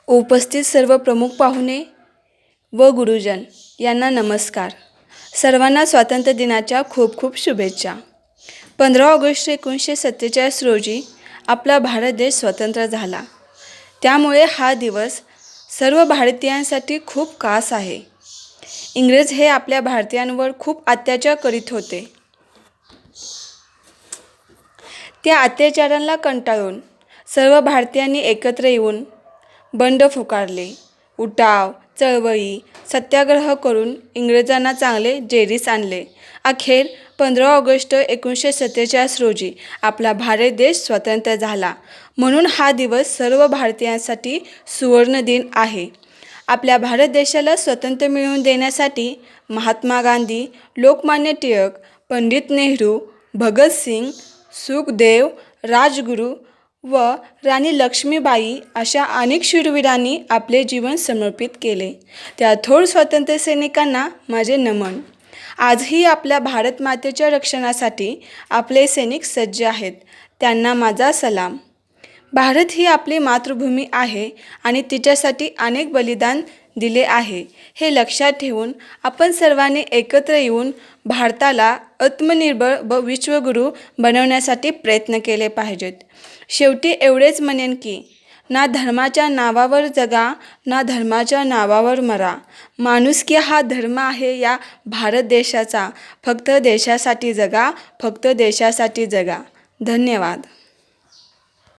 उपस्थित सर्व प्रमुख पाहुणे व गुरुजन यांना नमस्कार. सर्वांना स्वातंत्र्य दिनाच्या खूप खूप शुभेच्छा. 15 ऑगस्ट 1947 रोजी आपला भारत देश स्वतंत्र झाला. त्यामुळे हा दिवस सर्व भारतीयांसाठी खूप खास आहे. इंग्रज हे आपल्या भारतीयांवर खूप अत्याचार करीत होते. त्या अत्याचारांना कंटाळून सर्व भारतीयांनी एकत्र येऊन बंड पुकारले. उठाव, चळवळी, सत्याग्रह करून इंग्रजांना चांगले जेरीस आणले. अखेर 15 ऑगस्ट 1947 रोजी आपला भारत देश स्वतंत्र झाला. म्हणून हा दिवस सर्व भारतीयांसाठी सुवर्ण दिन आहे. आपल्या भारत देशाला स्वातंत्र्य मिळवून देण्यासाठी महात्मा गांधी, लोकमान्य टिळक, पंडित नेहरू, भगतसिंग, सुखदेव, राजगुरू व राणी लक्ष्मीबाई अशा अनेक शूरवीरांनी आपले जीवन समर्पित केले. त्या थोर स्वातंत्र्य सैनिकांना माझे नमन. आजही आपल्या भारत मातेच्या रक्षणासाठी आपले सैनिक सज्ज आहेत. त्यांना माझा सलाम. भारत ही आपली मातृभूमी आहे आणि तिच्यासाठी अनेक बलिदान दिले आहे. हे लक्षात ठेवून आपण सर्वांनी एकत्र येऊन भारताला आत्मनिर्भर व विश्वगुरू बनवण्यासाठी प्रयत्न केले पाहिजेत. शेवटी एवढेच म्हणेन की ना धर्माच्या नावावर जगा, ना धर्माच्या नावावर मरा. माणुसकी हा धर्म आहे या भारत देशाचा. फक्त देशासाठी जगा, फक्त देशासाठी जगा. धन्यवाद.